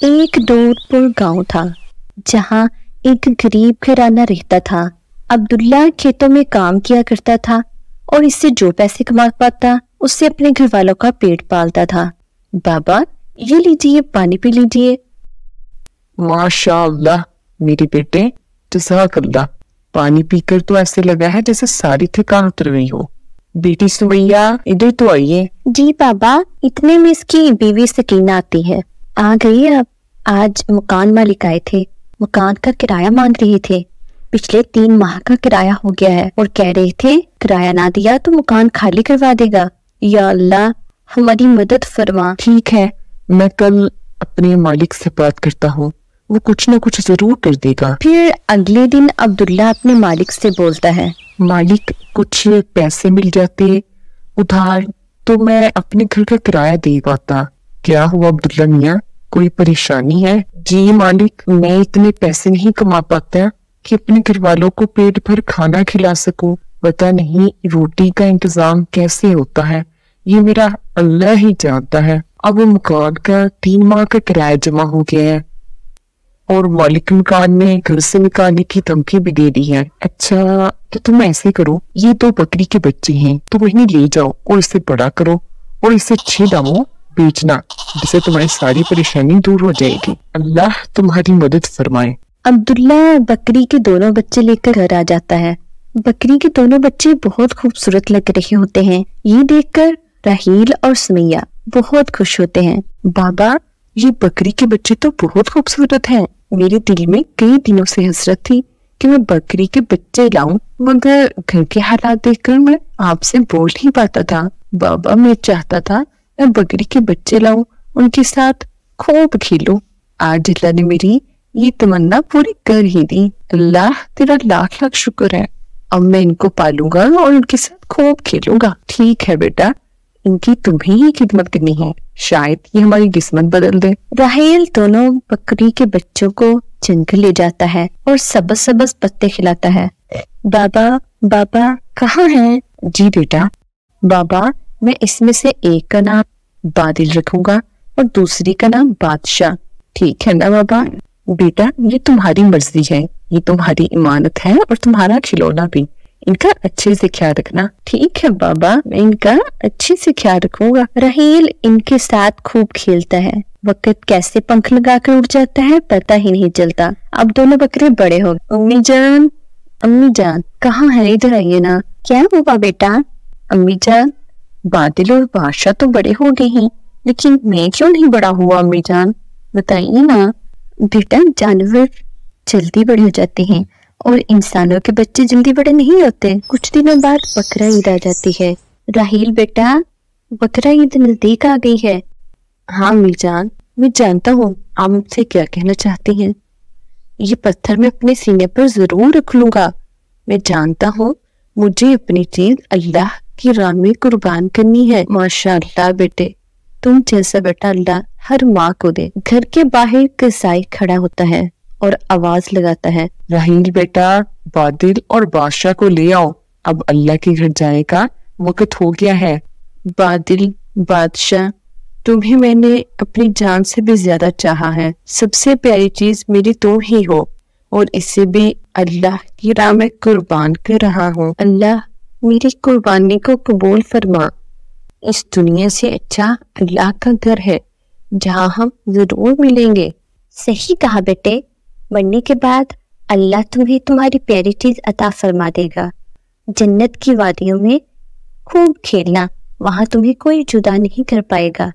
एक दूरपुर गांव था जहां एक गरीब घराना रहता था। अब्दुल्ला खेतों में काम किया करता था और इससे जो पैसे कमा पाता उससे अपने घर वालों का पेट पालता था। बाबा, ये लीजिए, पानी पी लीजिए। माशाअल्लाह मेरे बेटे, जज़ाकल्लाह। पानी पीकर तो ऐसे लगा है जैसे सारी थकान उतर गई हो। बेटी सुमैया, इधर तो आइए। जी बाबा, इतने में इसकी बीवी सकीना आती है। आ गई अब। आज मकान मालिक आए थे, मकान का किराया मांग रहे थे। पिछले 3 माह का किराया हो गया है और कह रहे थे किराया ना दिया तो मकान खाली करवा देगा। या अल्लाह, हमारी मदद फरमा। ठीक है, मैं कल अपने मालिक से बात करता हूँ, वो कुछ ना कुछ जरूर कर देगा। फिर अगले दिन अब्दुल्ला अपने मालिक से बोलता है, मालिक, कुछ पैसे मिल जाते उधार तो मैं अपने घर का किराया दे पाता। क्या हुआ अब्दुल्ला मियाँ, कोई परेशानी है? जी मालिक, मैं इतने पैसे नहीं कमा पाता कि अपने घर वालों को पेट भर खाना खिला सकूं। पता नहीं रोटी का इंतजाम कैसे होता है, ये मेरा अल्लाह ही जानता है। अब वो मकान का 3 माह का किराया जमा हो गया है और मालिक मकान ने घर से निकालने की धमकी भी दे दी है। अच्छा, तो तुम ऐसे करो, ये 2 बकरी के बच्चे हैं तो इन्हें ले जाओ और इसे बड़ा करो और इसे अच्छे दामों बेचना, जिससे तुम्हारी सारी परेशानी दूर हो जाएगी। अल्लाह तुम्हारी मदद फरमाए। अब्दुल्ला बकरी के दोनों बच्चे लेकर घर आ जाता है। बकरी के दोनों बच्चे बहुत खूबसूरत लग रहे होते हैं। ये देखकर राहील और सुमैया बहुत खुश होते हैं। बाबा, ये बकरी के बच्चे तो बहुत खूबसूरत हैं। मेरे दिल में कई दिनों से हसरत थी कि मैं बकरी के बच्चे लाऊं, मगर घर के हालात देखकर मैं आपसे बोल नहीं पाता था। बाबा, मैं चाहता था मैं बकरी के बच्चे लाऊं, उनके साथ खूब खेलूं। आज अल्लाह ने मेरी ये तमन्ना पूरी कर ही दी। अल्लाह तेरा लाख लाख शुक्र है। अब मैं इनको पालूंगा और उनके साथ खूब खेलूंगा। ठीक है बेटा, इनकी तुम्हें ही खिदमत करनी है, शायद ये हमारी किस्मत बदल दे। राहेल दोनों बकरी के बच्चों को जंगल ले जाता है और सबज सबज पत्ते खिलाता है। बाबा, बाबा कहाँ हैं? जी बेटा। बाबा, मैं इसमें से एक का नाम बादिल रखूंगा और दूसरी का नाम बादशाह। ठीक है ना बाबा? बेटा, ये तुम्हारी मर्जी है, ये तुम्हारी इमानत है और तुम्हारा खिलौना भी। इनका अच्छे से ख्याल रखना। ठीक है बाबा, मैं इनका अच्छे से ख्याल रखूंगा। राहील इनके साथ खूब खेलता है। वक्त कैसे पंख लगाकर उड़ जाता है पता ही नहीं चलता। अब दोनों बकरे बड़े हो गए। अम्मी जान कहाँ है? इधर आइए ना। क्या हुआ बेटा? अम्मी जान, बादल और बादशाह तो बड़े हो गए हैं, लेकिन मैं क्यों नहीं बड़ा हुआ? अम्मी जान बताइए ना। बेटा, जानवर जल्दी बड़े हो जाते हैं और इंसानों के बच्चे जल्दी बड़े नहीं होते। कुछ दिनों बाद बकरा ईद आ जाती है। राहील बेटा, बकरा ईद नजदीक आ गई है। हाँ अम्मी जान, मैं जानता हूँ आप मुझसे क्या कहना चाहती हैं। ये पत्थर मैं अपने सीने पर जरूर रख लूंगा। मैं जानता हूँ मुझे अपनी चीज अल्लाह की राह में कुर्बान करनी है। माशाअल्लाह बेटे, तुम जैसा बेटा अल्लाह हर माँ को दे। घर के बाहर कसाई खड़ा होता है और आवाज लगाता है, राहील बेटा, बादिल और बादशाह को ले आओ, अब अल्लाह के घर जाने का वक्त हो गया है। बादिल, बादशाह, तुम्हें मैंने अपनी जान से भी ज्यादा चाहा है। सबसे प्यारी चीज मेरी तुम ही हो और इससे भी अल्लाह की राह में कुर्बान कर रहा हूँ। अल्लाह मेरी कुर्बानी को कबूल फरमा। इस दुनिया से अच्छा अल्लाह का घर है जहाँ हम जरूर मिलेंगे। सही कहा बेटे, मरने के बाद अल्लाह तुम्हें तुम्हारी प्यारी चीज अता फरमा देगा। जन्नत की वादियों में खूब खेलना, वहां तुम्हें कोई जुदा नहीं कर पाएगा।